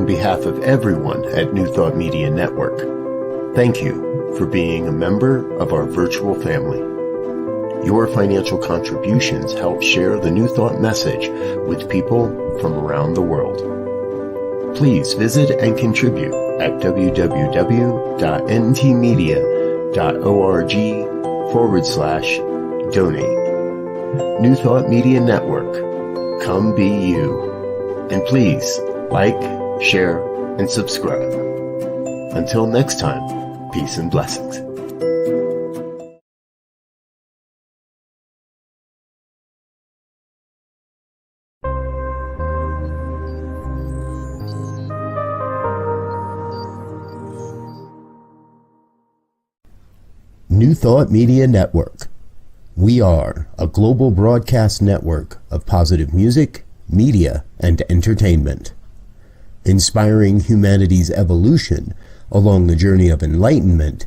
on behalf of everyone at New Thought Media Network, thank you for being a member of our virtual family. Your financial contributions help share the New Thought message with people from around the world. Please visit and contribute at www.ntmedia.org/donate. New Thought Media Network, come be you. And please like, share, and subscribe. Until next time, peace and blessings. New Thought Media Network. We are a global broadcast network of positive music, media, and entertainment, inspiring humanity's evolution along the journey of enlightenment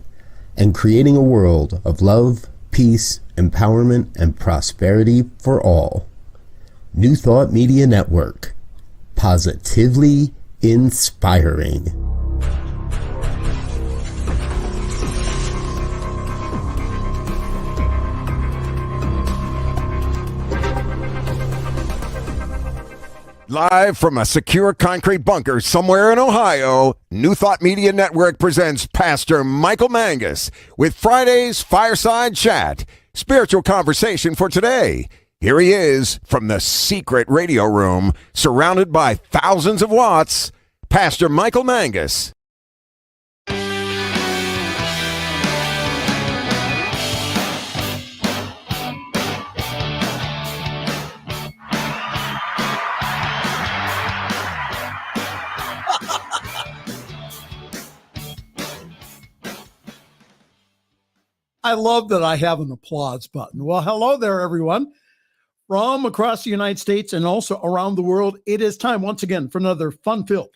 and creating a world of love, peace, empowerment, and prosperity for all. New Thought Media Network. Positively inspiring. Live from a secure concrete bunker somewhere in Ohio, New Thought Media Network presents Pastor Michael Mangus with Friday's Fireside Chat, spiritual conversation for today. Here he is from the secret radio room, surrounded by thousands of watts, Pastor Michael Mangus. I love that I have an applause button. Well, hello there, everyone. From across the United States and also around the world, it is time once again for another fun-filled,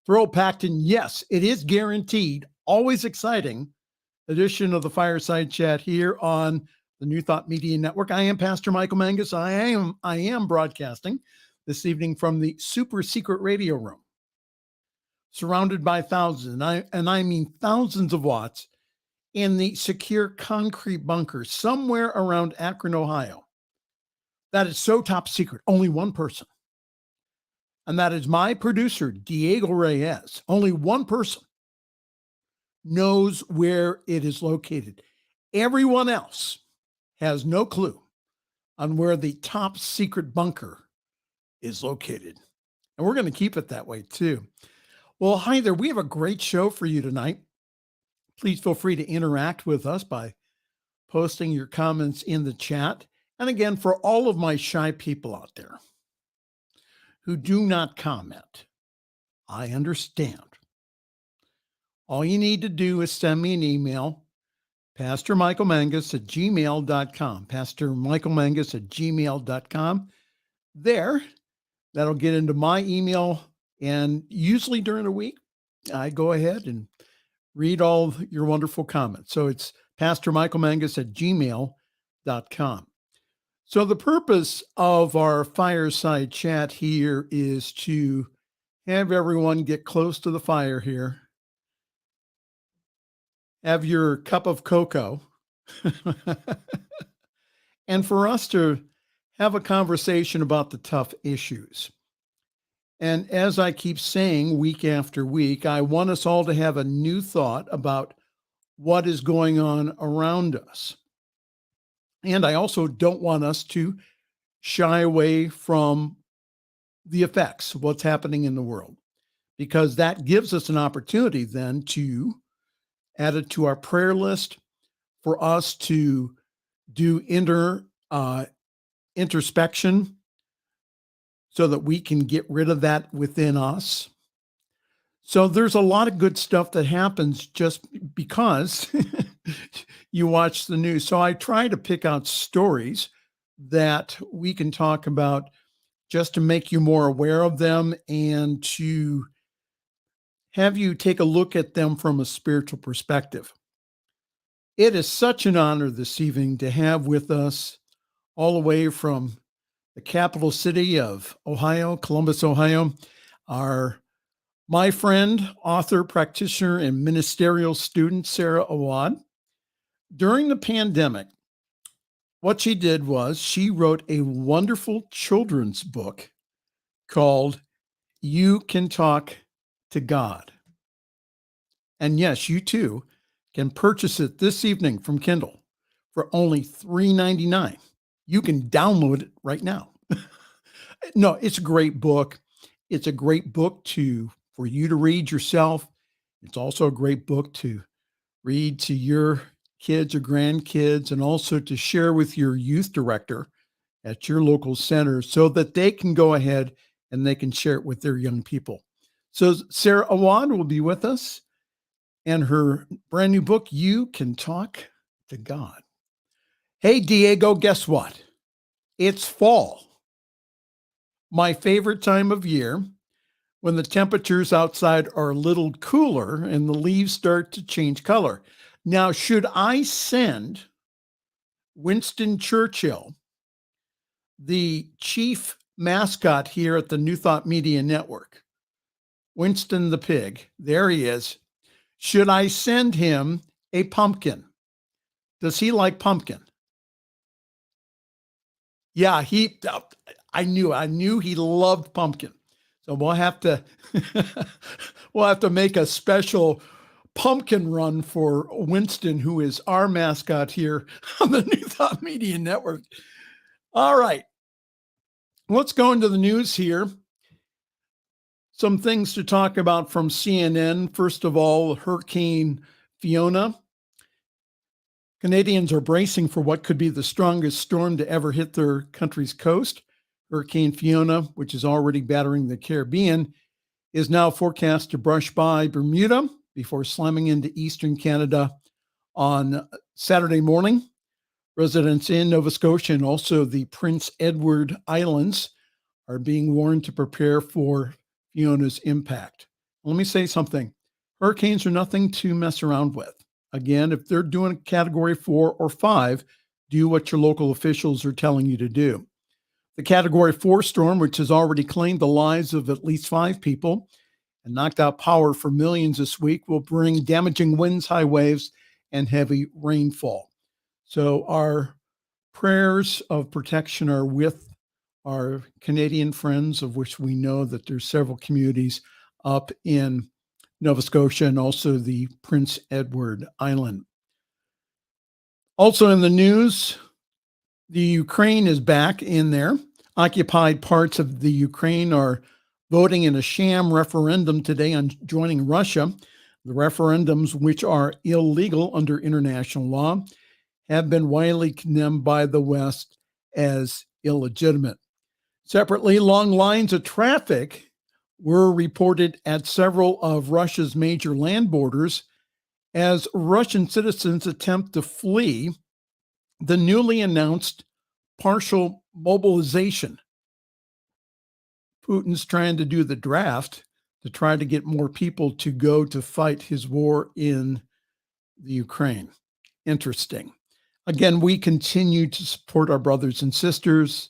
thrill-packed, and yes, it is guaranteed, always exciting edition of the Fireside Chat here on the New Thought Media Network. I am Pastor Michael Mangus. I am broadcasting this evening from the super secret radio room, surrounded by thousands, and I mean thousands of watts, in the secure concrete bunker somewhere around Akron, Ohio. That is so top secret. Only one person. And that is my producer, Diego Reyes. Only one person knows where it is located. Everyone else has no clue on where the top secret bunker is located. And we're going to keep it that way too. Well, hi there. We have a great show for you tonight. Please feel free to interact with us by posting your comments in the chat. And again, for all of my shy people out there who do not comment, I understand. All you need to do is send me an email, pastormichaelmangus@gmail.com, pastormichaelmangus@gmail.com. There, that'll get into my email. And usually during the week, I go ahead and read all your wonderful comments. So it's pastormichaelmangus@gmail.com. So the purpose of our fireside chat here is to have everyone get close to the fire here. Have your cup of cocoa. And for us to have a conversation about the tough issues. And as I keep saying week after week, I want us all to have a new thought about what is going on around us. And I also don't want us to shy away from the effects of what's happening in the world, because that gives us an opportunity then to add it to our prayer list, for us to do introspection, so that we can get rid of that within us. So there's a lot of good stuff that happens just because you watch the news. So I try to pick out stories that we can talk about just to make you more aware of them and to have you take a look at them from a spiritual perspective. It is such an honor this evening to have with us, all the way from the capital city of Ohio, Columbus, Ohio, our My friend, author, practitioner, and ministerial student, Sara Awad, during the pandemic, what she did was she wrote a wonderful children's book called You Can Talk to God. And yes, you too can purchase it this evening from Kindle for only $3.99. You can download it right now. No, it's a great book. It's a great book for you to read yourself. It's also a great book to read to your kids or grandkids, and also to share with your youth director at your local center so that they can go ahead and they can share it with their young people. So Sara Awad will be with us, and her brand new book, You Can Talk to God. Hey, Diego, guess what? It's fall. My favorite time of year, when the temperatures outside are a little cooler and the leaves start to change color. Now, should I send Winston Churchill, the chief mascot here at the New Thought Media Network, Winston the pig, there he is, should I send him a pumpkin? Does he like pumpkin? Yeah, I knew he loved pumpkin. So we'll have to make a special pumpkin run for Winston, who is our mascot here on the New Thought Media Network. All right. Let's go into the news here. Some things to talk about from CNN. First of all, Hurricane Fiona. Canadians are bracing for what could be the strongest storm to ever hit their country's coast. Hurricane Fiona, which is already battering the Caribbean, is now forecast to brush by Bermuda before slamming into eastern Canada on Saturday morning. Residents in Nova Scotia and also the Prince Edward Islands are being warned to prepare for Fiona's impact. Let me say something. Hurricanes are nothing to mess around with. Again, if they're doing Category 4 or 5, do what your local officials are telling you to do. The Category 4 storm, which has already claimed the lives of at least 5 people and knocked out power for millions this week, will bring damaging winds, high waves, and heavy rainfall. So our prayers of protection are with our Canadian friends, of which we know that there's several communities up in Nova Scotia and also the Prince Edward Island. Also in the news, the Ukraine is back in there. Occupied parts of the Ukraine are voting in a sham referendum today on joining Russia. The referendums, which are illegal under international law, have been widely condemned by the West as illegitimate. Separately, long lines of traffic were reported at several of Russia's major land borders as Russian citizens attempt to flee the newly announced partial mobilization. Putin's trying to do the draft to try to get more people to go to fight his war in the Ukraine. Interesting. Again, we continue to support our brothers and sisters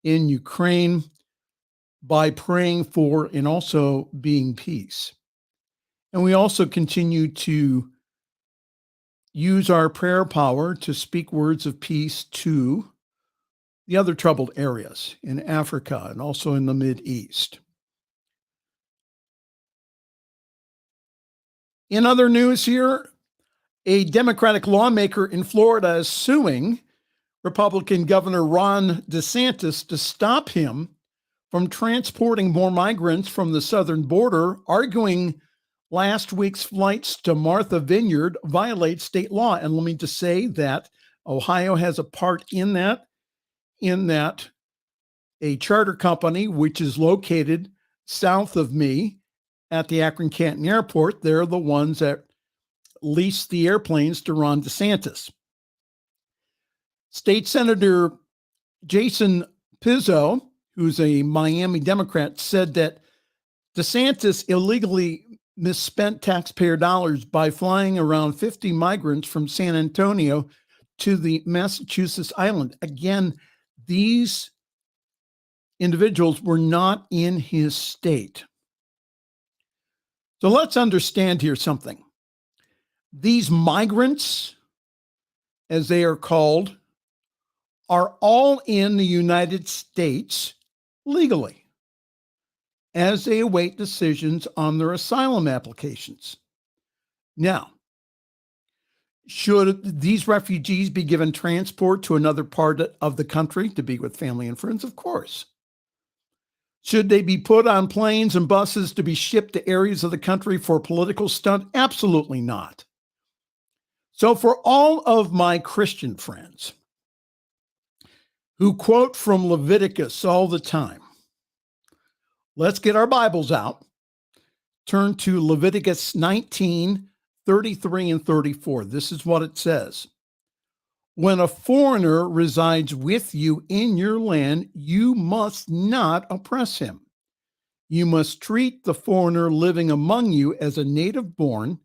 in Ukraine by praying for and also being peace. And we also continue to use our prayer power to speak words of peace to the other troubled areas in Africa and also in the Mideast. In other news here, a Democratic lawmaker in Florida is suing Republican Governor Ron DeSantis to stop him from transporting more migrants from the southern border, arguing last week's flights to Martha Vineyard violate state law. And let me just say that Ohio has a part in that a charter company, which is located south of me at the Akron-Canton Airport, they're the ones that lease the airplanes to Ron DeSantis. State Senator Jason Pizzo, who's a Miami Democrat, said that DeSantis illegally misspent taxpayer dollars by flying around 50 migrants from San Antonio to the Massachusetts island. Again, these individuals were not in his state. So let's understand here something. These migrants, as they are called, are all in the United States legally as they await decisions on their asylum applications. Now, should these refugees be given transport to another part of the country to be with family and friends? Of course. Should they be put on planes and buses to be shipped to areas of the country for a political stunt? Absolutely not. So for all of my Christian friends who quote from Leviticus all the time, let's get our Bibles out. Turn to Leviticus 19:33 and 34. This is what it says. When a foreigner resides with you in your land, you must not oppress him. You must treat the foreigner living among you as a native born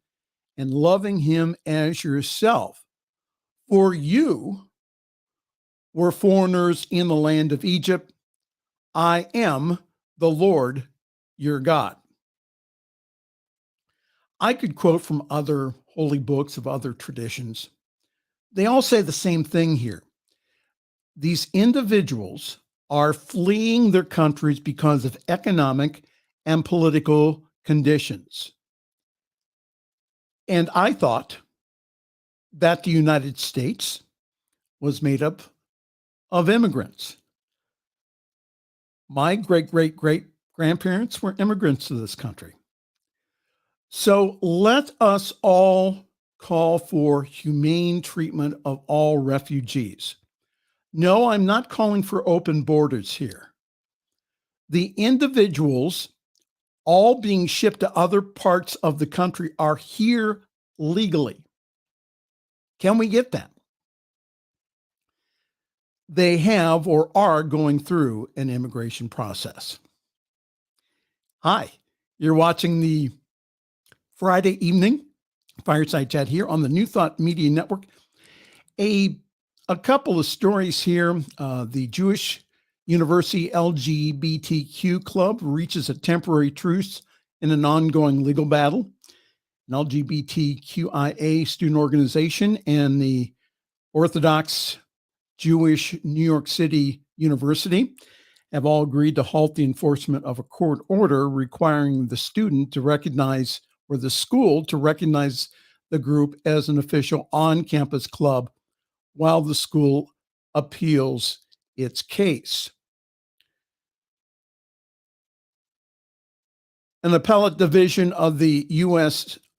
and loving him as yourself. For you were foreigners in the land of Egypt. I am the Lord your God. I could quote from other holy books of other traditions. They all say the same thing here. These individuals are fleeing their countries because of economic and political conditions. And I thought that the United States was made up of immigrants. My great-great-great-grandparents were immigrants to this country. So let us all call for humane treatment of all refugees. No, I'm not calling for open borders here. The individuals all being shipped to other parts of the country are here legally. Can we get that? They have or are going through an immigration process. Hi, you're watching the Friday evening Fireside Chat here on the New Thought Media Network. A couple of stories here. The Jewish University LGBTQ Club reaches a temporary truce in an ongoing legal battle. An LGBTQIA student organization and the Orthodox Jewish New York City University have all agreed to halt the enforcement of a court order requiring the student to recognize, or the school to recognize, the group as an official on-campus club while the school appeals its case. An appellate division of the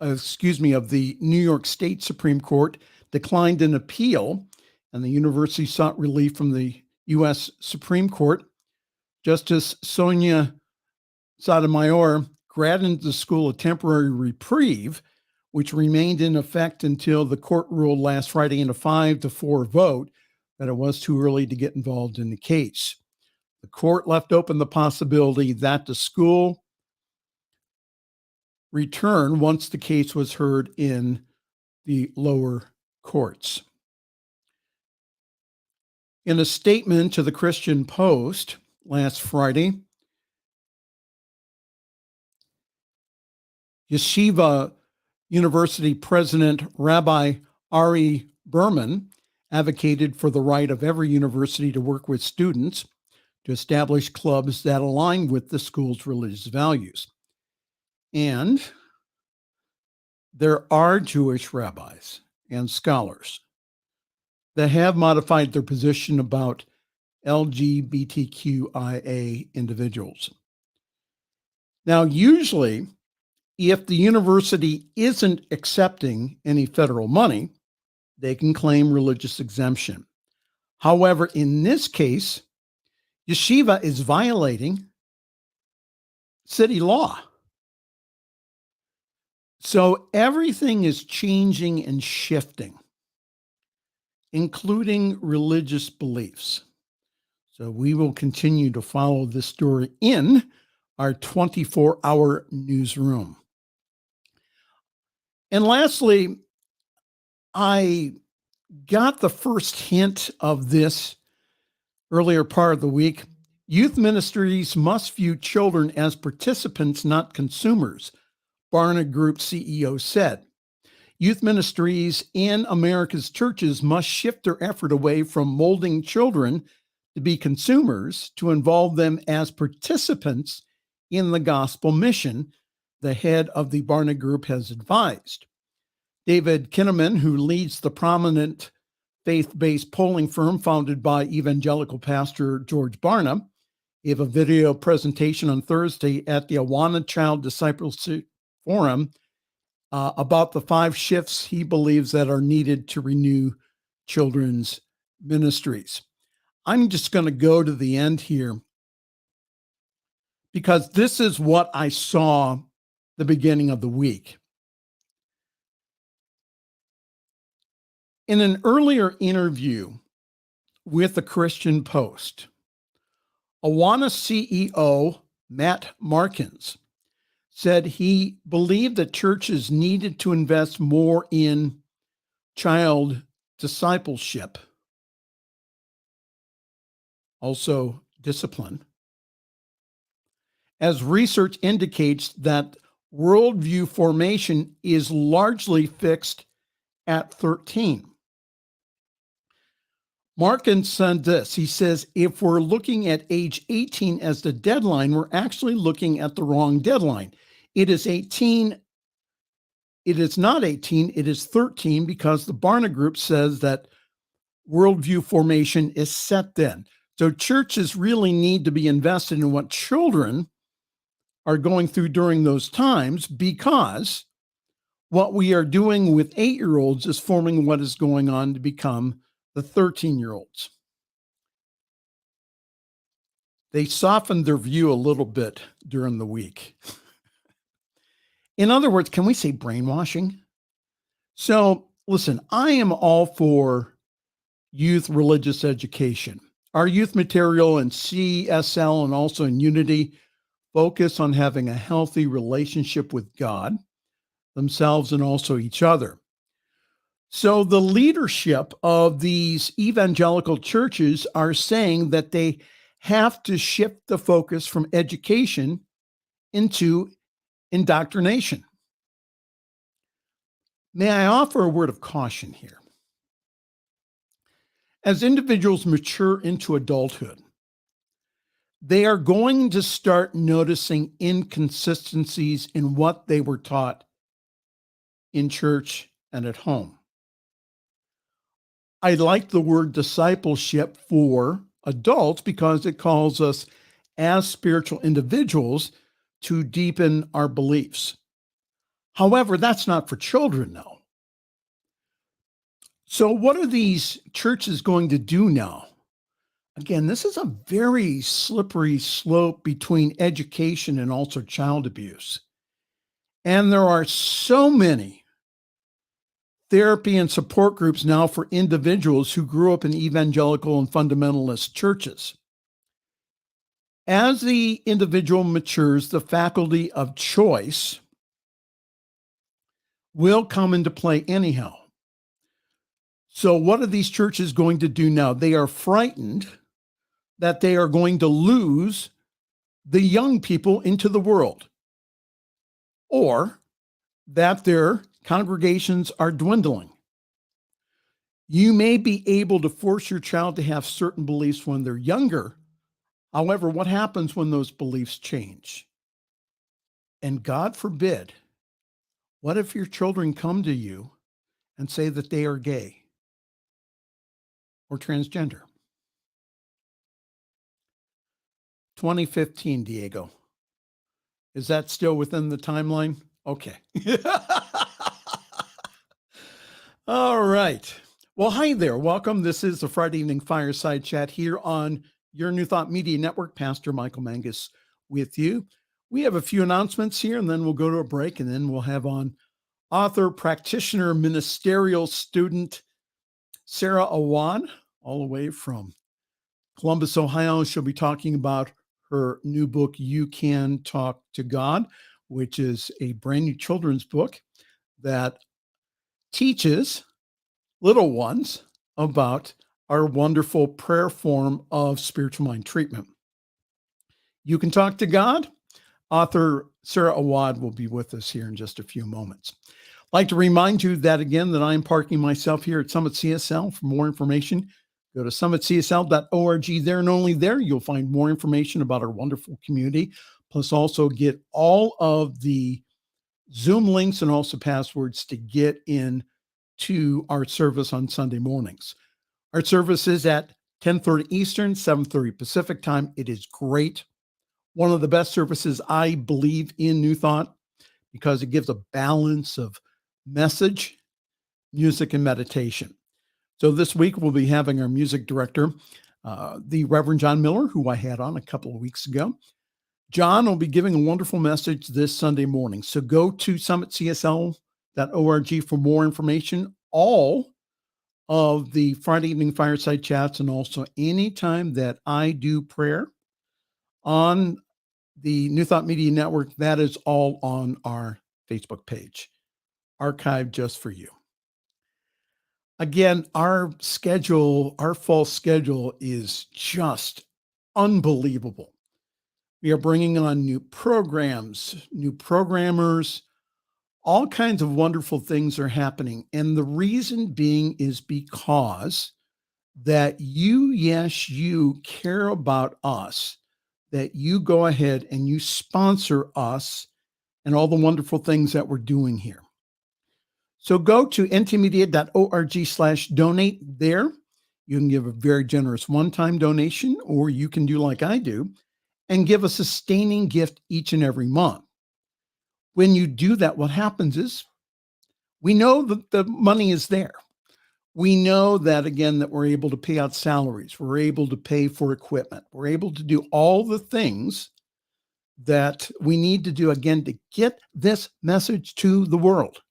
of the New York State Supreme Court declined an appeal, and the university sought relief from the U.S. Supreme Court. Justice Sonia Sotomayor granted the school a temporary reprieve, which remained in effect until the court ruled last Friday in a 5-4 vote that it was too early to get involved in the case. The court left open the possibility that the school return once the case was heard in the lower courts. In a statement to the Christian Post last Friday, Yeshiva University President Rabbi Ari Berman advocated for the right of every university to work with students to establish clubs that align with the school's religious values. And there are Jewish rabbis and scholars that have modified their position about LGBTQIA individuals. Now, usually, if the university isn't accepting any federal money, they can claim religious exemption. However, in this case, yeshiva is violating city law. So everything is changing and shifting, including religious beliefs. So we will continue to follow this story in our 24-hour newsroom. And lastly, I got the first hint of this earlier part of the week. Youth ministries must view children as participants, not consumers. Barna Group CEO said, "Youth ministries in America's churches must shift their effort away from molding children to be consumers to involve them as participants in the gospel mission," the head of the Barna Group has advised. David Kinnaman, who leads the prominent faith-based polling firm founded by evangelical pastor George Barna, gave a video presentation on Thursday at the Awana Child Discipleship Forum about the 5 shifts he believes that are needed to renew children's ministries. I'm just going to go to the end here because this is what I saw the beginning of the week. In an earlier interview with the Christian Post, Awana CEO Matt Markins said he believed that churches needed to invest more in child discipleship, also discipline, as research indicates that worldview formation is largely fixed at 13. Markins said this. He says, if we're looking at age 18 as the deadline, we're actually looking at the wrong deadline. It is 18. It is not 18. It is 13 because the Barna Group says that worldview formation is set then. So churches really need to be invested in what children are going through during those times, because what we are doing with 8-year-olds is forming what is going on to become the 13-year-olds. They softened their view a little bit during the week. In other words, can we say brainwashing? So listen, I am all for youth religious education. Our youth material in CSL and also in Unity focus on having a healthy relationship with God, themselves, and also each other. So the leadership of these evangelical churches are saying that they have to shift the focus from education into indoctrination. May I offer a word of caution here? As individuals mature into adulthood, they are going to start noticing inconsistencies in what they were taught in church and at home. I like the word discipleship for adults because it calls us as spiritual individuals to deepen our beliefs. However, that's not for children now. So what are these churches going to do now? Again, this is a very slippery slope between education and also child abuse. And there are so many therapy and support groups now for individuals who grew up in evangelical and fundamentalist churches. As the individual matures, the faculty of choice will come into play anyhow. So what are these churches going to do now? They are frightened that they are going to lose the young people into the world, or that their congregations are dwindling. You may be able to force your child to have certain beliefs when they're younger. However, what happens when those beliefs change? And God forbid, what if your children come to you and say that they are gay or transgender? 2015, Diego. Is that still within the timeline? Okay. All right. Well, hi there. Welcome. This is the Friday evening Fireside Chat here on your New Thought Media Network. Pastor Michael Mangus with you. We have a few announcements here, and then we'll go to a break, and then we'll have on author, practitioner, ministerial student, Sara Awad, all the way from Columbus, Ohio. She'll be talking about her new book, You Can Talk to God, which is a brand new children's book that teaches little ones about our wonderful prayer form of spiritual mind treatment. You Can Talk to God. Author Sara Awad will be with us here in just a few moments. I'd like to remind you that again, that I'm parking myself here at Summit CSL. For more information, go to summitcsl.org. There and only there, you'll find more information about our wonderful community, plus also get all of the Zoom links and also passwords to get in to our service on Sunday mornings. Our service is at 10:30 Eastern, 7:30 Pacific time. It is great. One of the best services, I believe, in New Thought, because it gives a balance of message, music, and meditation. So this week we'll be having our music director, the Reverend John Miller, who I had on a couple of weeks ago. John will be giving a wonderful message this Sunday morning. So go to summitcsl.org for more information. All of the Friday evening fireside chats, and also anytime that I do prayer on the New Thought Media Network, that is all on our Facebook page, archived just for you. Again, our fall schedule is just unbelievable. We are bringing on new programs, new programmers, all kinds of wonderful things are happening. And the reason being is because that you care about us, that you go ahead and you sponsor us and all the wonderful things that we're doing here. So go to ntmedia.org/donate. There, you can give a very generous one-time donation, or you can do like I do and give a sustaining gift each and every month. When you do that, what happens is we know that the money is there. We know that, again, that we're able to pay out salaries. We're able to pay for equipment. We're able to do all the things that we need to do, again, to get this message to the world.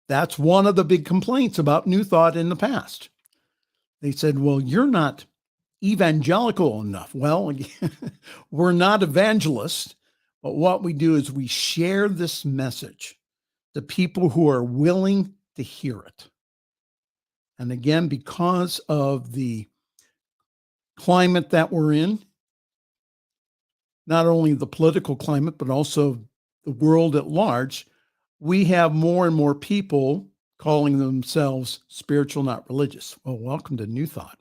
That's one of the big complaints about New Thought in the past. They said, well, you're not evangelical enough. Well, we're not evangelists, but what we do is we share this message to people who are willing to hear it. And again, because of the climate that we're in, not only the political climate, but also the world at large, we have more and more people calling themselves spiritual, not religious. Well, welcome to New Thought.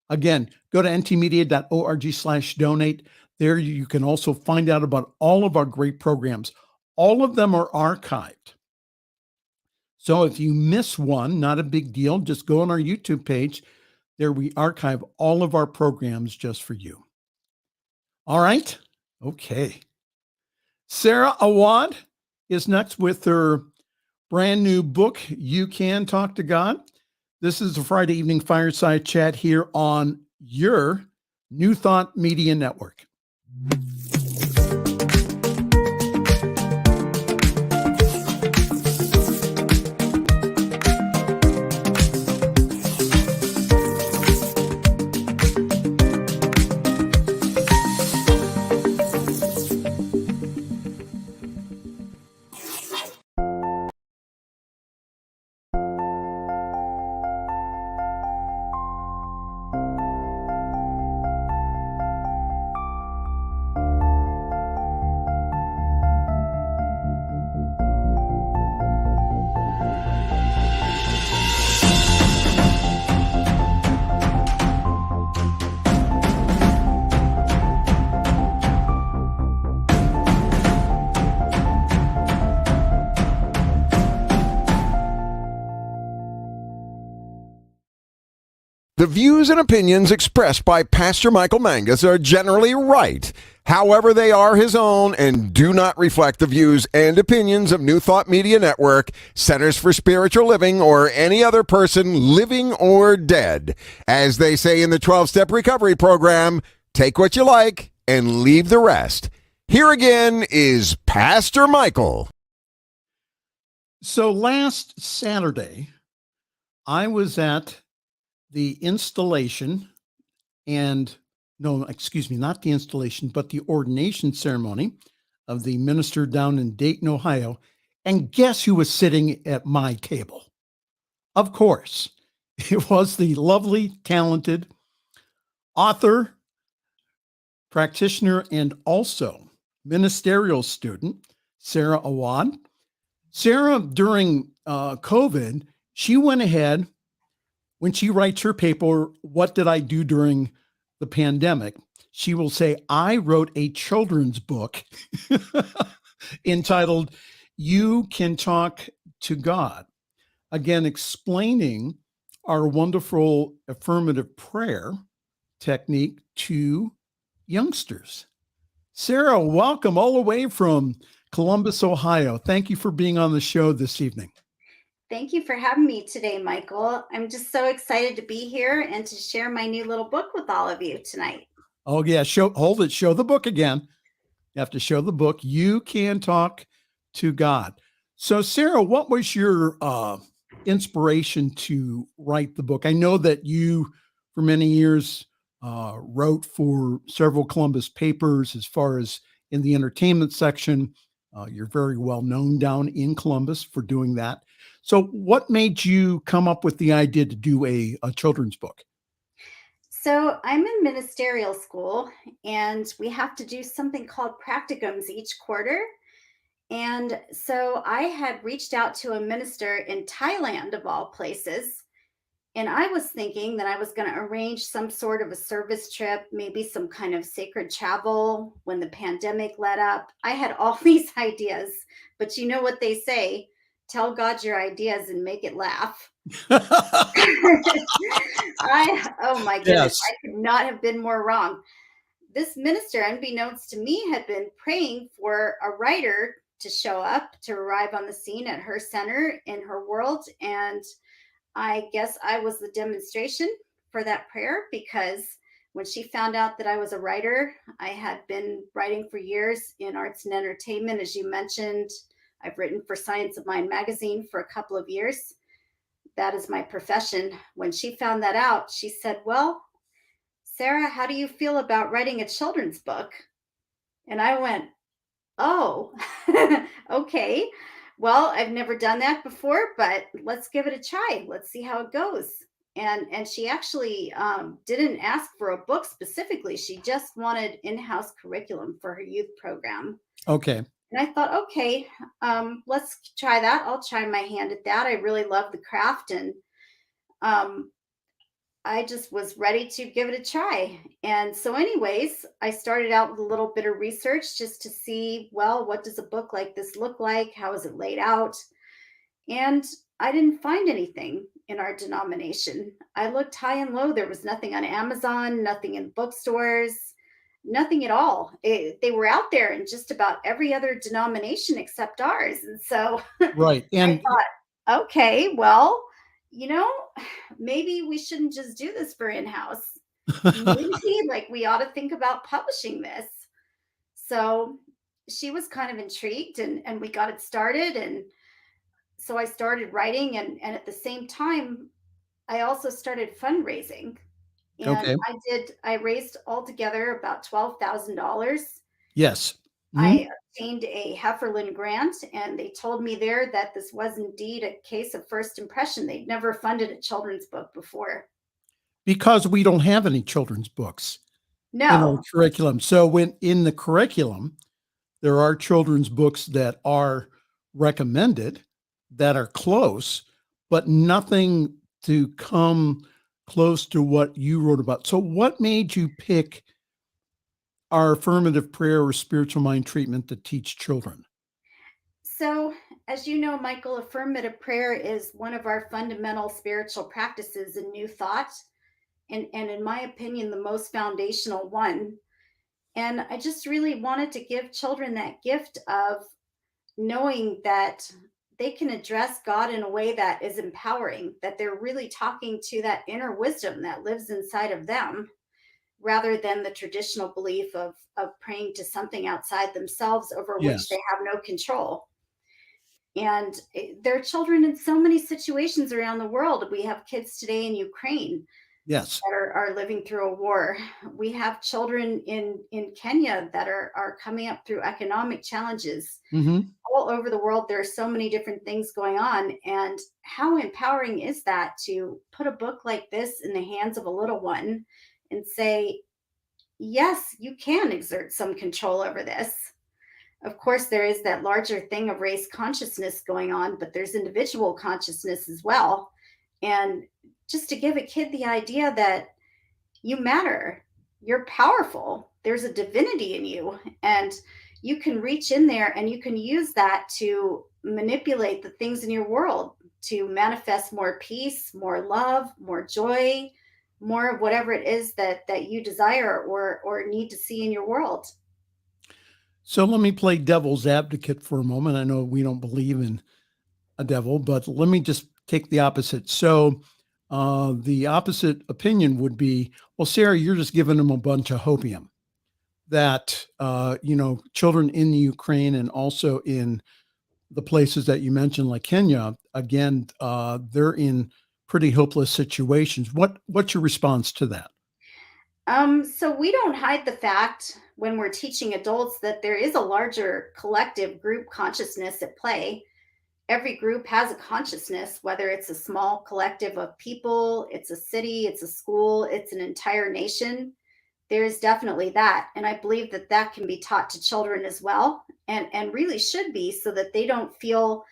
Again, go to ntmedia.org/donate. There you can also find out about all of our great programs. All of them are archived. So if you miss one, not a big deal. Just go on our YouTube page. There we archive all of our programs just for you. All right. Okay. Sara Awad is next with her brand new book, You Can Talk to God. This is a Friday evening fireside chat here on your New Thought Media Network. The views and opinions expressed by Pastor Michael Mangus are generally right. However, they are his own and do not reflect the views and opinions of New Thought Media Network, Centers for Spiritual Living, or any other person living or dead. As they say in the 12-Step Recovery Program, take what you like and leave the rest. Here again is Pastor Michael. So last Saturday, I was at the installation not the installation, but the ordination ceremony of the minister down in Dayton, Ohio. And guess who was sitting at my table? Of course, it was the lovely, talented author, practitioner, and also ministerial student, Sara Awad. Sara, during COVID, she went ahead, when she writes her paper, "What did I do during the pandemic?" She will say, "I wrote a children's book entitled You Can Talk to God." Again, explaining our wonderful affirmative prayer technique to youngsters. Sara, welcome all the way from Columbus, Ohio. Thank you for being on the show this evening. Thank you for having me today, Michael. I'm just so excited to be here and to share my new little book with all of you tonight. Oh, yeah. Show the book again. You have to show the book. You Can Talk to God. So, Sara, what was your inspiration to write the book? I know that you, for many years, wrote for several Columbus papers as far as in the entertainment section. You're very well known down in Columbus for doing that. So what made you come up with the idea to do a children's book? So I'm in ministerial school, and we have to do something called practicums each quarter. And so I had reached out to a minister in Thailand, of all places. And I was thinking that I was going to arrange some sort of a service trip, maybe some kind of sacred travel when the pandemic let up. I had all these ideas, but you know what they say, tell God your ideas and make it laugh. Oh my goodness, Yes. I could not have been more wrong. This minister, unbeknownst to me, had been praying for a writer to show up, to arrive on the scene at her center in her world. And I guess I was the demonstration for that prayer, because when she found out that I was a writer, I had been writing for years in arts and entertainment. As you mentioned, I've written for Science of Mind magazine for a couple of years. That is my profession. When she found that out, she said, "Well, Sara, how do you feel about writing a children's book?" And I went, "Oh, okay. Well, I've never done that before, but let's give it a try. Let's see how it goes." And she actually didn't ask for a book specifically. She just wanted in-house curriculum for her youth program. Okay. And I thought, okay, let's try that. I'll try my hand at that. I really love the craft, and I just was ready to give it a try. And so anyways, I started out with a little bit of research just to see, well, what does a book like this look like? How is it laid out? And I didn't find anything in our denomination. I looked high and low. There was nothing on Amazon, nothing in bookstores, nothing at all. They were out there in just about every other denomination except ours. And so Right. I And thought, okay, well, maybe we shouldn't just do this for in-house. Maybe like we ought to think about publishing this. So she was kind of intrigued, and we got it started. And so I started writing, and at the same time, I also started fundraising. And okay. I raised altogether about $12,000. Yes. I obtained a Hefferland grant, and they told me there that this was indeed a case of first impression. They'd never funded a children's book before. Because we don't have any children's books in our No, curriculum. So when in the curriculum, there are children's books that are recommended, that are close, but nothing to come close to what you wrote about. So what made you pick our affirmative prayer or spiritual mind treatment to teach children? so as you know, Michael, affirmative prayer is one of our fundamental spiritual practices in New Thought. And in my opinion, the most foundational one. And I just really wanted to give children that gift of knowing that they can address God in a way that is empowering, that they're really talking to that inner wisdom that lives inside of them, rather than the traditional belief of praying to something outside themselves over which Yes. they have no control. And there are children in so many situations around the world. We have kids today in Ukraine Yes. that are living through a war. We have children in Kenya that are coming up through economic challenges. hmm All over the world, there are so many different things going on. And how empowering is that to put a book like this in the hands of a little one and say, yes, you can exert some control over this. Of course, there is that larger thing of race consciousness going on, but there's individual consciousness as well. And just to give a kid the idea that you matter, you're powerful, there's a divinity in you, and you can reach in there and you can use that to manipulate the things in your world to manifest more peace, more love, more joy, more of whatever it is that you desire or need to see in your world. So let me play devil's advocate for a moment. I know we don't believe in a devil, but let me just take the opposite. So the opposite opinion would be, well, Sarah, you're just giving them a bunch of hopium. That, children in the Ukraine and also in the places that you mentioned, like Kenya, again, they're in pretty hopeless situations. What's your response to that? So we don't hide the fact when we're teaching adults that there is a larger collective group consciousness at play. Every group has a consciousness, whether it's a small collective of people, it's a city, it's a school, it's an entire nation. There's definitely that. And I believe that that can be taught to children as well, and really should be, so that they don't feel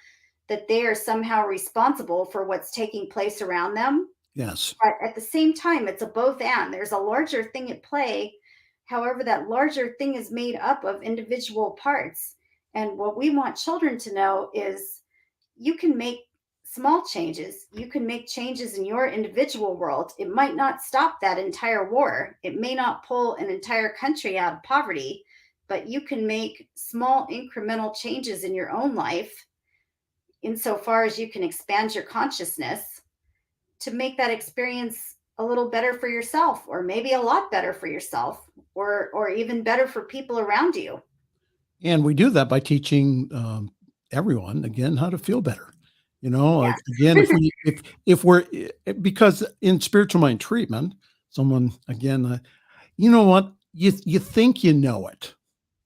that they are somehow responsible for what's taking place around them. Yes. But at the same time, it's a both and. There's a larger thing at play. However, that larger thing is made up of individual parts. And what we want children to know is you can make small changes. You can make changes in your individual world. It might not stop that entire war. It may not pull an entire country out of poverty, but you can make small incremental changes in your own life insofar as you can expand your consciousness to make that experience a little better for yourself, or maybe a lot better for yourself, or even better for people around you. And we do that by teaching everyone, again, how to feel better. Yeah. Again, if we're, because in spiritual mind treatment, someone, again, you know what, you think you know it,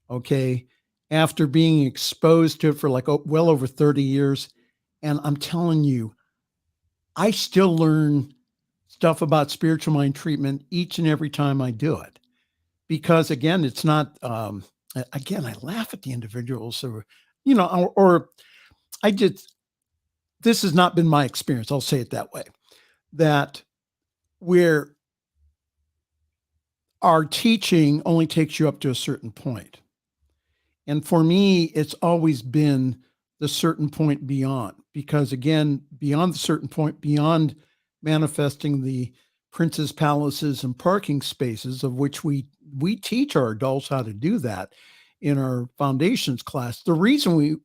okay, after being exposed to it for like well over 30 years. And I'm telling you, I still learn stuff about spiritual mind treatment each and every time I do it. Because again, it's not, again, I laugh at the individuals or I just, this has not been my experience. I'll say it that way, that where our teaching only takes you up to a certain point. And for me, it's always been the certain point beyond, because again, beyond the certain point, beyond manifesting the prince's palaces and parking spaces, of which we teach our adults how to do that in our foundations class. The reason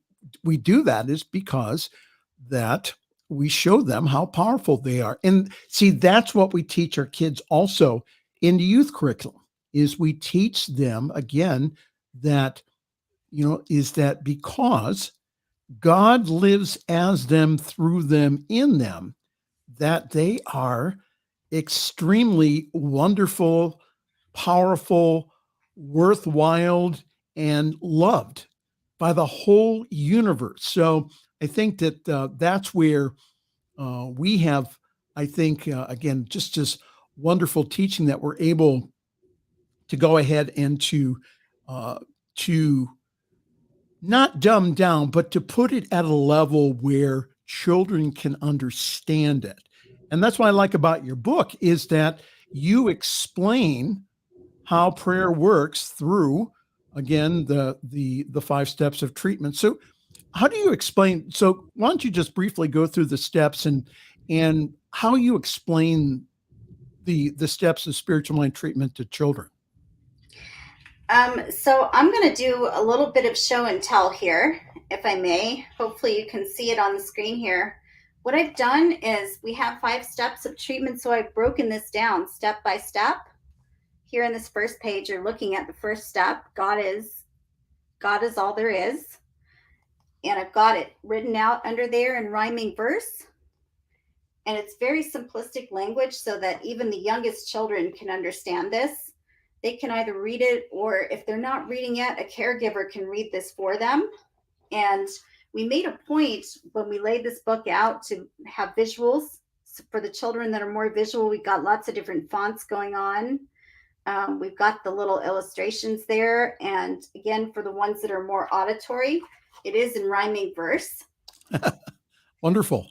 we do that is because that we show them how powerful they are. And see, that's what we teach our kids also in the youth curriculum, is we teach them again that, is that because God lives as them, through them, in them, that they are extremely wonderful, powerful, worthwhile, and loved by the whole universe. So I think that that's where we have, I think, again, just this wonderful teaching that we're able to go ahead and to not dumb down, but to put it at a level where children can understand it. And that's what I like about your book, is that you explain how prayer works through, again, the 5 steps of treatment. So how do you explain? So why don't you just briefly go through the steps and how you explain the steps of spiritual mind treatment to children? So I'm going to do a little bit of show and tell here, if I may. Hopefully you can see it on the screen here. What I've done is we have 5 steps of treatment. So I've broken this down step by step. Here in this first page, you're looking at the first step. God is all there is. And I've got it written out under there in rhyming verse. And it's very simplistic language so that even the youngest children can understand this. They can either read it, or if they're not reading it, a caregiver can read this for them. And we made a point when we laid this book out to have visuals. So for the children that are more visual, we got lots of different fonts going on. We've got the little illustrations there. And again, for the ones that are more auditory, it is in rhyming verse. Wonderful.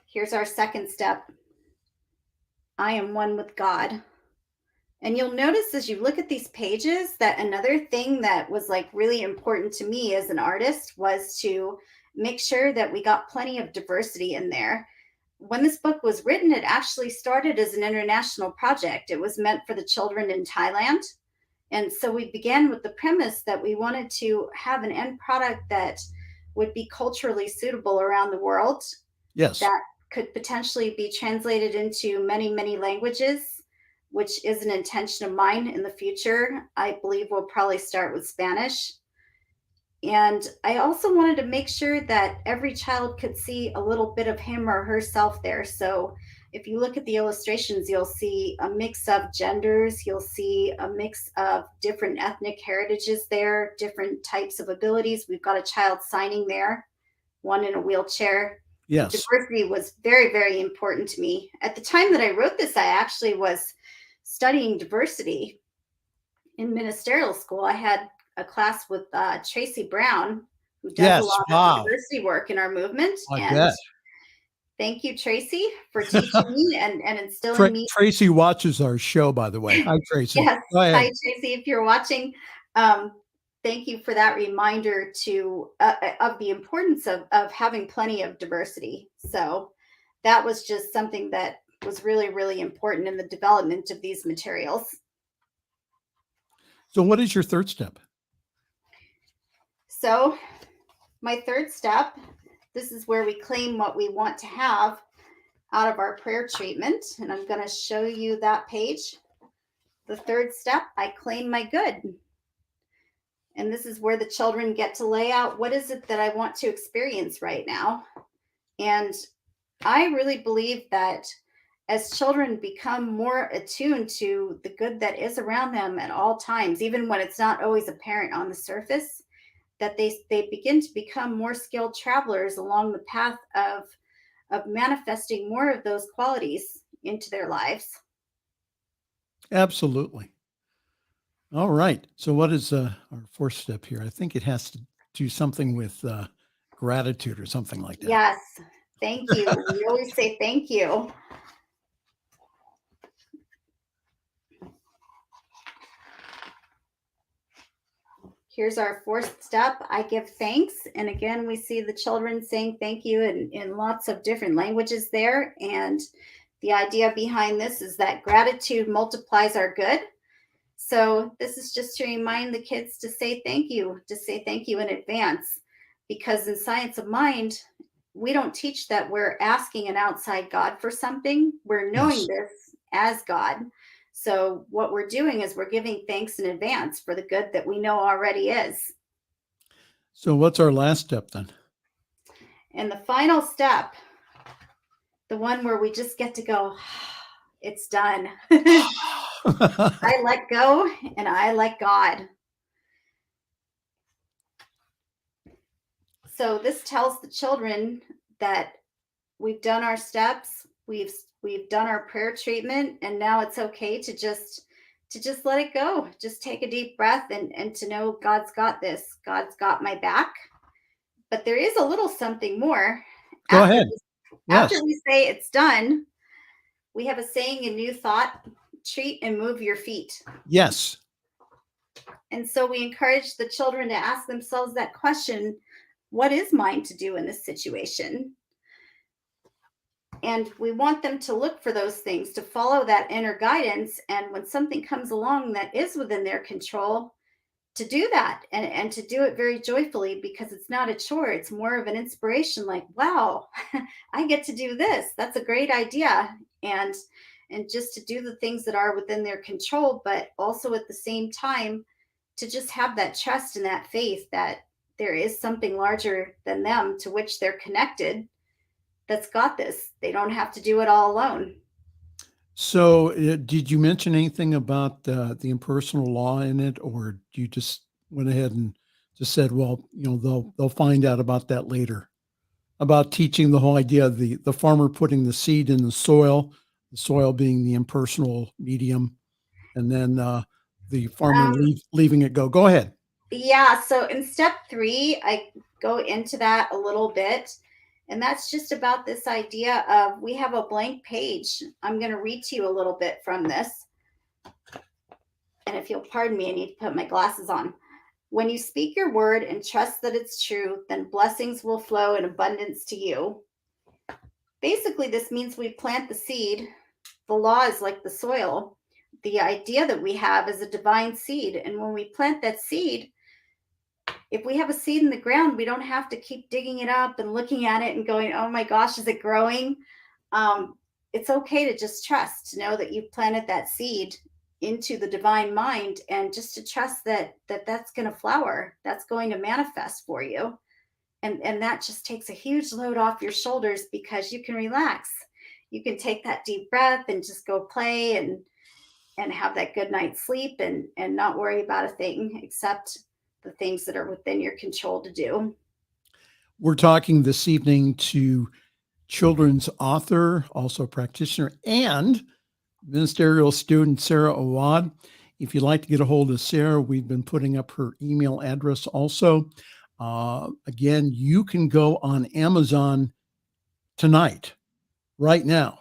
Here's our second step. I am one with God. And you'll notice as you look at these pages that another thing that was like really important to me as an artist was to make sure that we got plenty of diversity in there. When this book was written, it actually started as an international project. It was meant for the children in Thailand. And so we began with the premise that we wanted to have an end product that would be culturally suitable around the world. Yes. That could potentially be translated into many, many languages, which is an intention of mine in the future. I believe we'll probably start with Spanish. And I also wanted to make sure that every child could see a little bit of him or herself there. So if you look at the illustrations, you'll see a mix of genders. You'll see a mix of different ethnic heritages there, different types of abilities. We've got a child signing there, one in a wheelchair. Yes. Diversity was very, very important to me. At the time that I wrote this, I actually was studying diversity in ministerial school. I had a class with Tracy Brown, who does a lot of diversity work in our movement. And thank you, Tracy, for teaching me and instilling me. Tracy watches our show, by the way. Hi, Tracy. Yes. Hi, Tracy, if you're watching. Thank you for that reminder of the importance of having plenty of diversity. So that was just something that was really, really important in the development of these materials. So what is your third step? So my third step, this is where we claim what we want to have out of our prayer treatment. And I'm going to show you that page. The third step, I claim my good. And this is where the children get to lay out, what is it that I want to experience right now? And I really believe that as children become more attuned to the good that is around them at all times, even when it's not always apparent on the surface, that they begin to become more skilled travelers along the path of manifesting more of those qualities into their lives. Absolutely. All right. So what is our fourth step here? I think it has to do something with gratitude or something like that. Yes. Thank you. We always say thank you. Here's our fourth step. I give thanks. And again, we see the children saying thank you in lots of different languages there. And the idea behind this is that gratitude multiplies our good. So this is just to remind the kids to say thank you in advance, because in Science of Mind, we don't teach that we're asking an outside God for something. We're knowing this as God. So what we're doing is we're giving thanks in advance for the good that we know already is. So what's our last step then? And the final step, the one where we just get to go, it's done. I let go and I let God. So this tells the children that we've done our steps, we've done our prayer treatment, and now it's okay to just let it go. Just take a deep breath and to know God's got this. God's got my back. But there is a little something more. Go ahead. After we say it's done, we have a saying in New Thought, treat and move your feet. Yes. And so we encourage the children to ask themselves that question, what is mine to do in this situation? And we want them to look for those things, to follow that inner guidance. And when something comes along that is within their control, to do that and to do it very joyfully, because it's not a chore. It's more of an inspiration, like, wow, I get to do this. That's a great idea. And just to do the things that are within their control, but also at the same time, to just have that trust and that faith that there is something larger than them to which they're connected that's got this. They don't have to do it all alone. So did you mention anything about the impersonal law in it, or you just went ahead and just said, well, they'll find out about that later, about teaching the whole idea of the farmer putting the seed in the soil, the soil being the impersonal medium, and then the farmer leaving it go. Go ahead. Yeah. So in step 3, I go into that a little bit. And that's just about this idea of we have a blank page. I'm going to read to you a little bit from this. And if you'll pardon me, I need to put my glasses on. When you speak your word and trust that it's true, then blessings will flow in abundance to you. Basically, this means we plant the seed. The law is like the soil. The idea that we have is a divine seed. And when we plant that seed, if we have a seed in the ground, we don't have to keep digging it up and looking at it and going, oh my gosh, is it growing? It's okay to just trust, to know that you've planted that seed into the divine mind, and just to trust that that's going to flower, that's going to manifest for you. And that just takes a huge load off your shoulders, because you can relax. You can take that deep breath and just go play and have that good night's sleep and not worry about a thing except the things that are within your control to do. We're talking this evening to children's author, also practitioner, and ministerial student, Sara Awad. If you'd like to get a hold of Sara, we've been putting up her email address also. Again, you can go on Amazon tonight, right now.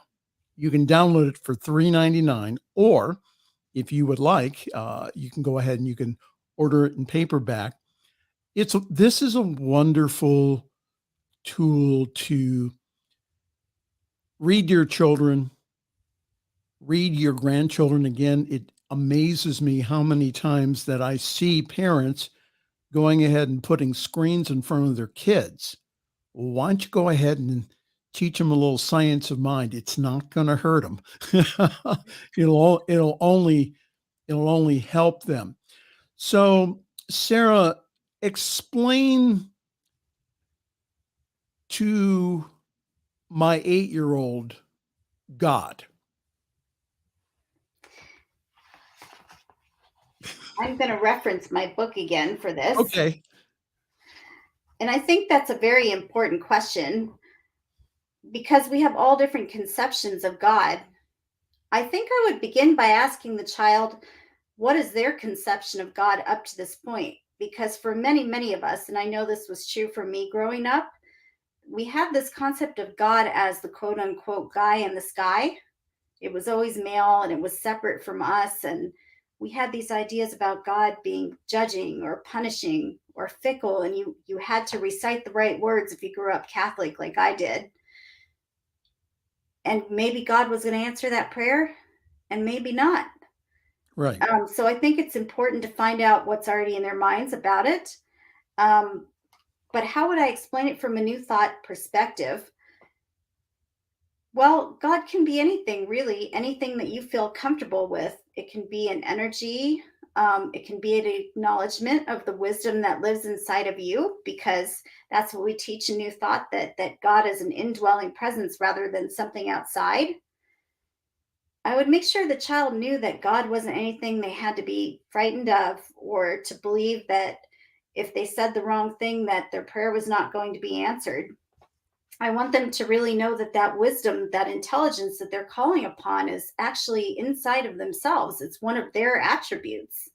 You can download it for $3.99, or if you would like, you can go ahead and you can order it in paperback. This is a wonderful tool to read to your children, read your grandchildren. Again, it amazes me how many times that I see parents going ahead and putting screens in front of their kids. Well, why don't you go ahead and teach them a little science of mind? It's not going to hurt them. It'll only help them. So, Sara, explain to my 8-year-old God. I'm going to reference my book again for this. Okay. And I think that's a very important question, because we have all different conceptions of God. I think I would begin by asking the child, what is their conception of God up to this point? Because for many, many of us, and I know this was true for me growing up, we had this concept of God as the quote unquote guy in the sky. It was always male and it was separate from us. And we had these ideas about God being judging or punishing or fickle. And you had to recite the right words if you grew up Catholic like I did. And maybe God was going to answer that prayer and maybe not. Right. So I think it's important to find out what's already in their minds about it. But how would I explain it from a new thought perspective? Well, God can be anything, really, anything that you feel comfortable with. It can be an energy. It can be an acknowledgement of the wisdom that lives inside of you, because that's what we teach in New Thought, that God is an indwelling presence rather than something outside. I would make sure the child knew that God wasn't anything they had to be frightened of, or to believe that if they said the wrong thing, that their prayer was not going to be answered. I want them to really know that wisdom, that intelligence that they're calling upon is actually inside of themselves. It's one of their attributes.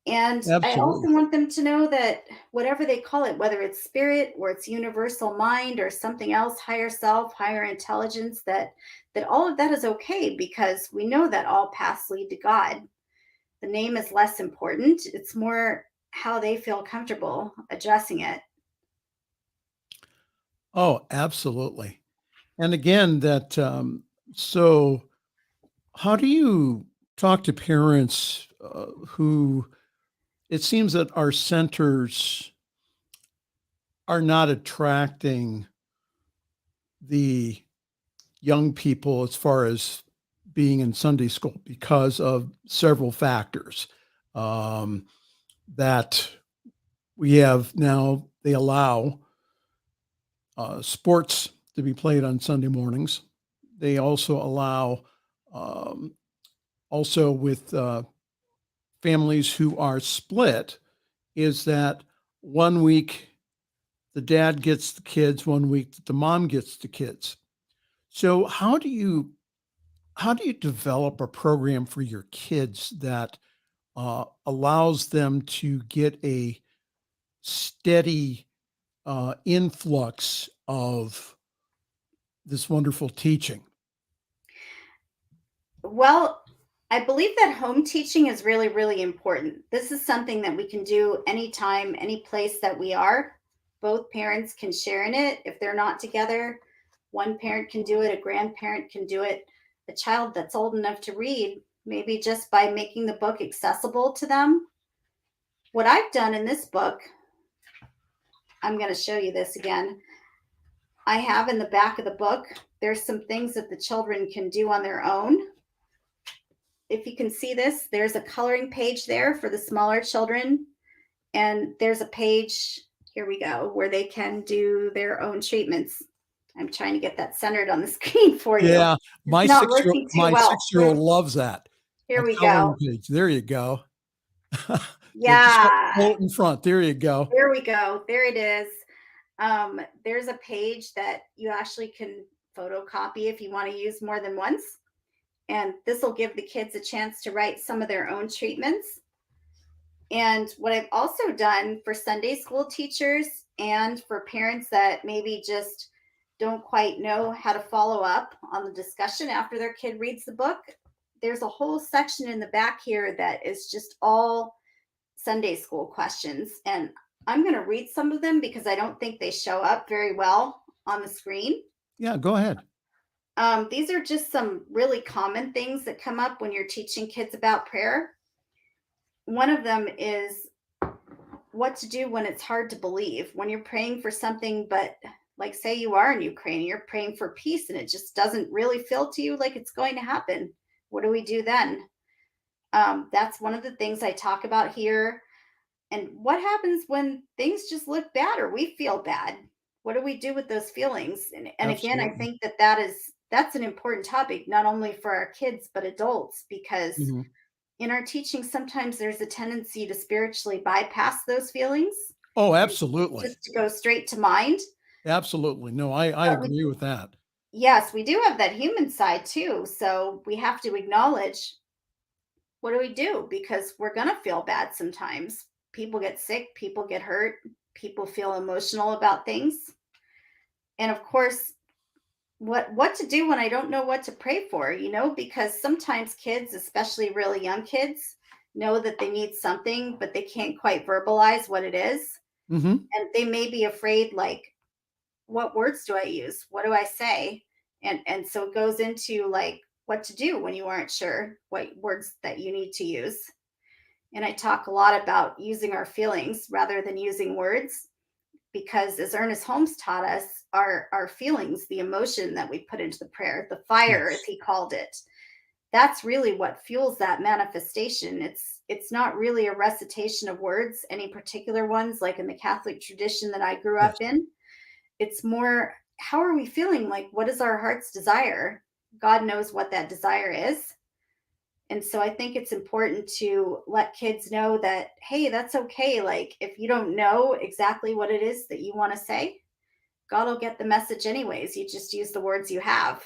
And Absolutely. I also want them to know that whatever they call it, whether it's spirit or it's universal mind or something else, higher self, higher intelligence, that all of that is okay, because we know that all paths lead to God. The name is less important. It's more how they feel comfortable addressing it. Oh, absolutely. And again, so how do you talk to parents who it seems that our centers are not attracting the young people as far as being in Sunday school because of several factors that we have now? They allow sports to be played on Sunday mornings. They also allow, also with families who are split, is that 1 week the dad gets the kids, 1 week the mom gets the kids. So how do you develop a program for your kids that allows them to get a steady influx of this wonderful teaching? Well, I believe that home teaching is really, really important. This is something that we can do anytime, any place that we are. Both parents can share in it. If they're not together, one parent can do it, a grandparent can do it. A child that's old enough to read, maybe just by making the book accessible to them. What I've done in this book, I'm going to show you this again. I have in the back of the book, there's some things that the children can do on their own. If you can see this, there's a coloring page there for the smaller children. And there's a page, here we go, where they can do their own treatments. I'm trying to get that centered on the screen for you. Yeah, my not working too well. six-year-old loves that. Here we coloring go. page. There you go. Yeah. Hold it in front. There you go. There we go. There it is. There's a page that you actually can photocopy if you want to use more than once. And this will give the kids a chance to write some of their own treatments. And what I've also done for Sunday school teachers and for parents that maybe just don't quite know how to follow up on the discussion after their kid reads the book, there's a whole section in the back here that is just all Sunday school questions. And I'm going to read some of them because I don't think they show up very well on the screen. Yeah, go ahead. These are just some really common things that come up when you're teaching kids about prayer. One of them is what to do when it's hard to believe, when you're praying for something, but like say you are in Ukraine, you're praying for peace and it just doesn't really feel to you like it's going to happen. What do we do then? That's one of the things I talk about here. And what happens when things just look bad or we feel bad? What do we do with those feelings? And again, I think that's an important topic, not only for our kids, but adults, because in our teaching, sometimes there's a tendency to spiritually bypass those feelings. Oh, absolutely. Just to go straight to mind. Absolutely. No, I agree with that. Yes, we do have that human side too. So we have to acknowledge, what do we do? Because we're going to feel bad sometimes. People get sick, people get hurt, people feel emotional about things. And of course, what to do when I don't know what to pray for, because sometimes kids, especially really young kids, know that they need something, but they can't quite verbalize what it is. And they may be afraid, like, what words do I use? What do I say? And so it goes into like what to do when you aren't sure what words that you need to use. And I talk a lot about using our feelings rather than using words, because as Ernest Holmes taught us, our feelings, the emotion that we put into the prayer, the fire, as he called it, that's really what fuels that manifestation. It's not really a recitation of words, any particular ones, like in the Catholic tradition that I grew up in. It's more, how are we feeling? Like, what is our heart's desire? God knows what that desire is. And so I think it's important to let kids know that, hey, that's okay. Like, if you don't know exactly what it is that you want to say, God will get the message anyways. You just use the words you have.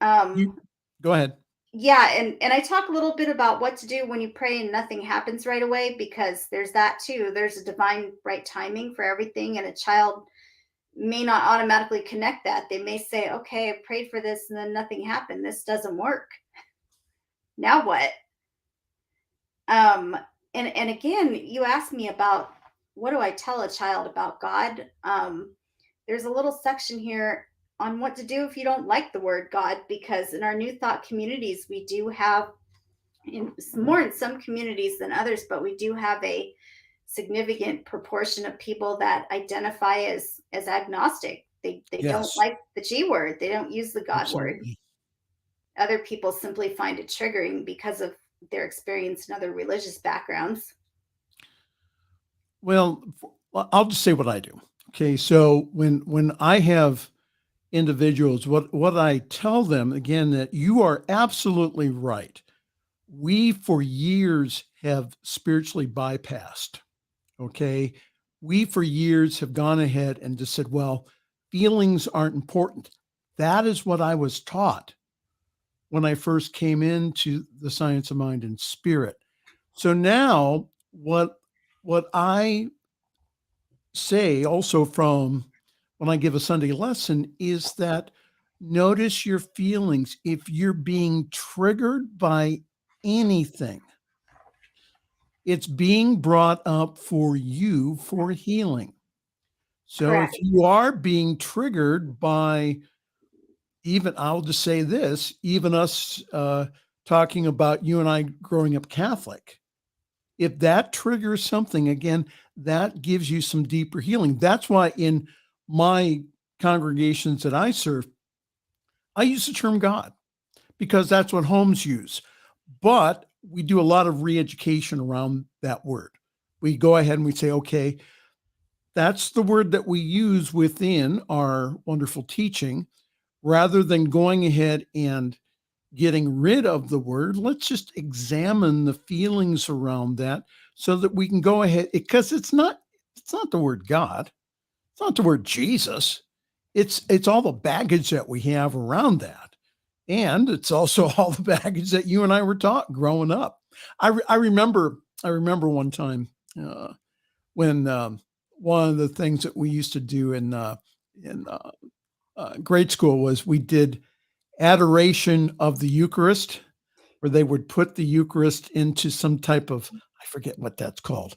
Go ahead. Yeah. And I talk a little bit about what to do when you pray and nothing happens right away, because there's that too. There's a divine right timing for everything. And a child may not automatically connect that. They may say, okay, I prayed for this and then nothing happened. This doesn't work. Now what? And again, you asked me about, what do I tell a child about God? There's a little section here on what to do if you don't like the word God, because in our New Thought communities, we do have, more in some communities than others, but we do have a significant proportion of people that identify as agnostic. They don't like the G word. They don't use the God word. Other people simply find it triggering because of their experience in other religious backgrounds. Well, I'll just say what I do. Okay. So when I have individuals, what I tell them, again, that you are absolutely right. We for years have spiritually bypassed. Okay. We for years have gone ahead and just said, well, feelings aren't important. That is what I was taught when I first came into the science of mind and spirit. So now what I say also from when I give a Sunday lesson is that notice your feelings. If you're being triggered by anything, it's being brought up for you for healing. So if Correct. you are being triggered by, even, I'll just say this, even us talking about you and I growing up Catholic, if that triggers something, again, that gives you some deeper healing. That's why in my congregations that I serve, I use the term God because that's what homes use. But we do a lot of re-education around that word. We go ahead and we say, okay, that's the word that we use within our wonderful teaching. Rather than going ahead and getting rid of the word, let's just examine the feelings around that so that we can go ahead, because it's not the word God. It's not the word Jesus. It's all the baggage that we have around that. And it's also all the baggage that you and I were taught growing up. I remember one time when one of the things that we used to do in grade school was we did adoration of the Eucharist, where they would put the Eucharist into some type of, I forget what that's called,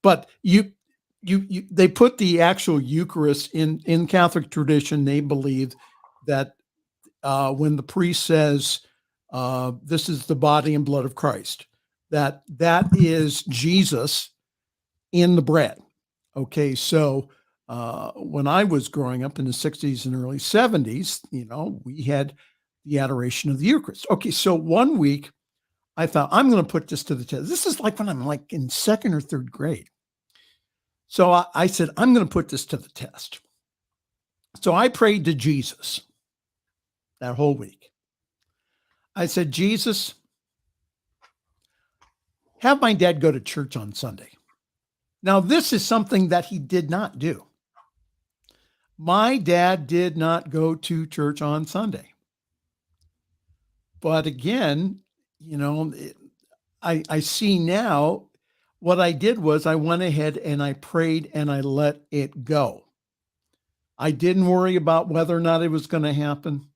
but they put the actual Eucharist in Catholic tradition. They believe that when the priest says, "This is the body and blood of Christ," that is Jesus in the bread. Okay, so when I was growing up in the 60s and early 70s, we had the adoration of the Eucharist. Okay, so one week I thought, I'm going to put this to the test. This is like when I'm like in second or third grade. So I said, I'm going to put this to the test. So I prayed to Jesus that whole week. I said, Jesus, have my dad go to church on Sunday. Now, this is something that he did not do. My dad did not go to church on Sunday. But again, I see now what I did was I went ahead and I prayed and I let it go. I didn't worry about whether or not it was going to happen.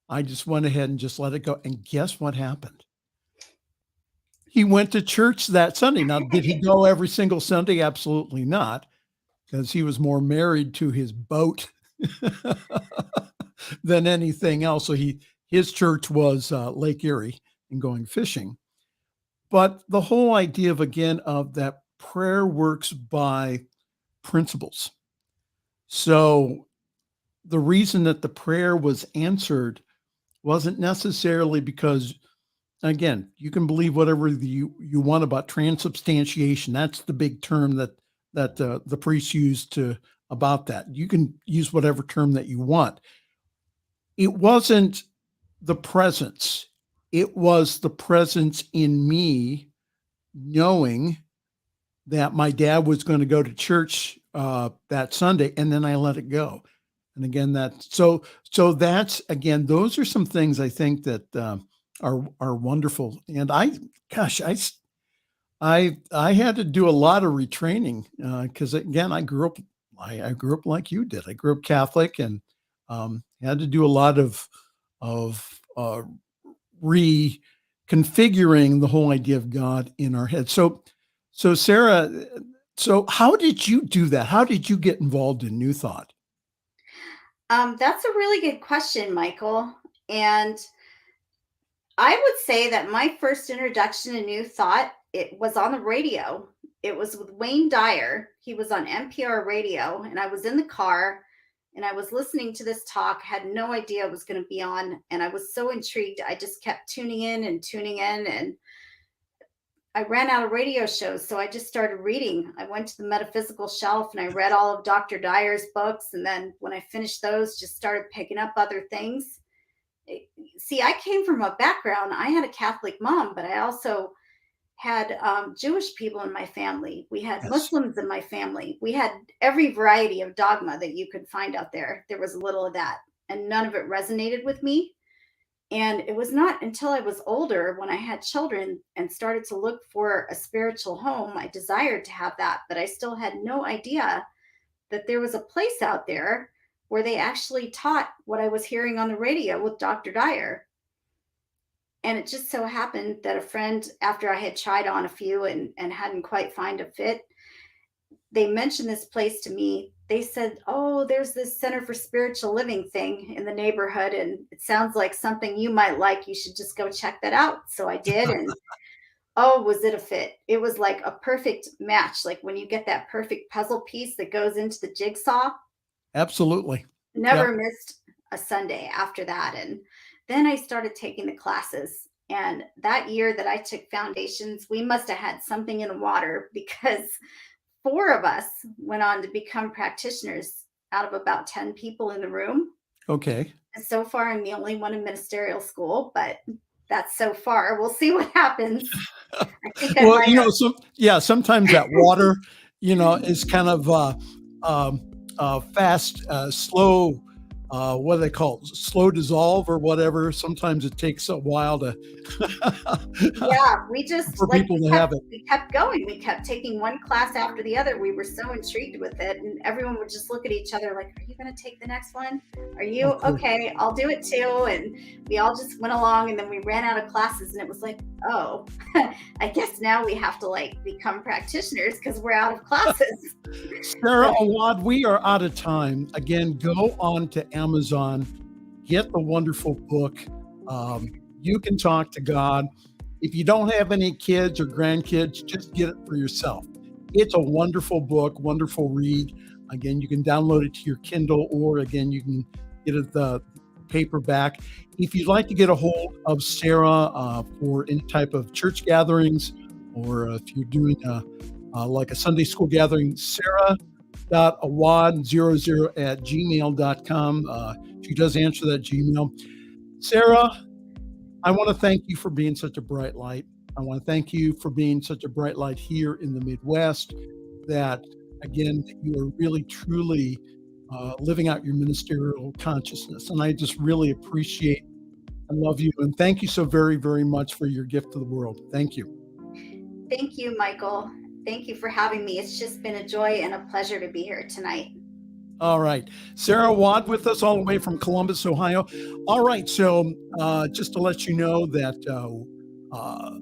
I just went ahead and just let it go. And guess what happened? He went to church that Sunday. Now, did he go every single Sunday? Absolutely not, because he was more married to his boat than anything else. So his church was Lake Erie and going fishing. But the whole idea of that prayer works by principles. So the reason that the prayer was answered wasn't necessarily because, again, you can believe whatever you want about transubstantiation. That's the big term that the priests used about that. You can use whatever term that you want. It wasn't the presence. It was the presence in me knowing that my dad was going to go to church that Sunday, and then I let it go. And again, so that's, again, those are some things I think that are wonderful. And I had to do a lot of retraining because again, I grew up like you did. I grew up Catholic and had to do a lot of reconfiguring the whole idea of God in our head. So Sara, so how did you do that? How did you get involved in New Thought? That's a really good question, Michael. And I would say that my first introduction to New Thought, it was on the radio. It was with Wayne Dyer. He was on NPR radio, and I was in the car and I was listening to this talk, had no idea it was going to be on. And I was so intrigued. I just kept tuning in. And I ran out of radio shows. So I just started reading. I went to the metaphysical shelf and I read all of Dr. Dyer's books. And then when I finished those, just started picking up other things. See, I came from a background. I had a Catholic mom, but I also had Jewish people in my family. We had Muslims in my family. We had every variety of dogma that you could find out there. There was a little of that. and none of it resonated with me. And it was not until I was older, when I had children and started to look for a spiritual home, I desired to have that, but I still had no idea that there was a place out there where they actually taught what I was hearing on the radio with Dr. Dyer. And it just so happened that a friend, after I had tried on a few and hadn't quite found a fit, they mentioned this place to me. They said, oh, there's this Center for Spiritual Living thing in the neighborhood, and it sounds like something you might like. You should just go check that out. So I did. And oh, was it a fit? It was like a perfect match. Like when you get that perfect puzzle piece that goes into the jigsaw. Absolutely. Never missed a Sunday after that. And then I started taking the classes. And that year that I took foundations, we must have had something in the water, because 4 of us went on to become practitioners out of about 10 people in the room. Okay. And so far, I'm the only one in ministerial school, but that's so far. We'll see what happens. I think sometimes that water, is kind of fast, slow. What do they call it? Slow dissolve or whatever. Sometimes it takes a while to. We just for people to have it. We kept going. We kept taking one class after the other. We were so intrigued with it, and everyone would just look at each other like, "Are you going to take the next one? Are you okay? I'll do it too." And we all just went along, and then we ran out of classes, and it was like, "Oh, I guess now we have to become practitioners because we're out of classes." Sara Awad, we are out of time. Again, go on to Amazon, get the wonderful book. You Can Talk to God. If you don't have any kids or grandkids, just get it for yourself. It's a wonderful book, wonderful read. Again, you can download it to your Kindle, or again, you can get it the paperback. If you'd like to get a hold of Sara for any type of church gatherings, or if you're doing like a Sunday school gathering, sarah.awad00@gmail.com. She does answer that Gmail. Sara, I want to thank you for being such a bright light. I want to thank you for being such a bright light here in the Midwest, that, again, you are really, truly living out your ministerial consciousness. And I just really appreciate and love you. And thank you so very, very much for your gift to the world. Thank you. Thank you, Michael. Thank you for having me. It's just been a joy and a pleasure to be here tonight. All right. Sara Awad with us all the way from Columbus, Ohio. All right. So just to let you know that,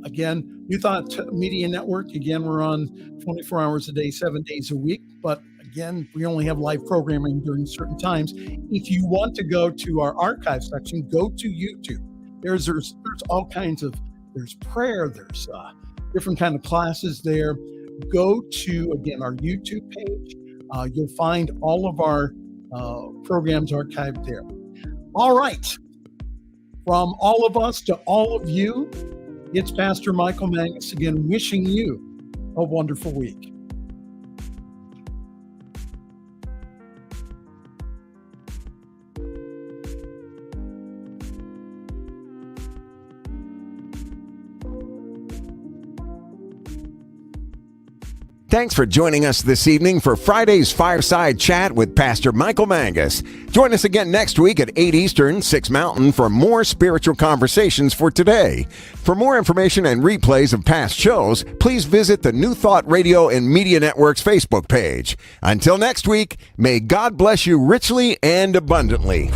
again, New Thought Media Network, again, we're on 24 hours a day, 7 days a week. But again, we only have live programming during certain times. If you want to go to our archive section, go to YouTube. There's all kinds of, there's prayer, there's different kind of classes there. Go to, again, our YouTube page. You'll find all of our programs archived there. All right. From all of us to all of you, it's Pastor Michael Mangus again, wishing you a wonderful week. Thanks for joining us this evening for Friday's Fireside Chat with Pastor Michael Mangus. Join us again next week at 8 Eastern, 6 Mountain for more spiritual conversations for today. For more information and replays of past shows, please visit the New Thought Radio and Media Network's Facebook page. Until next week, may God bless you richly and abundantly.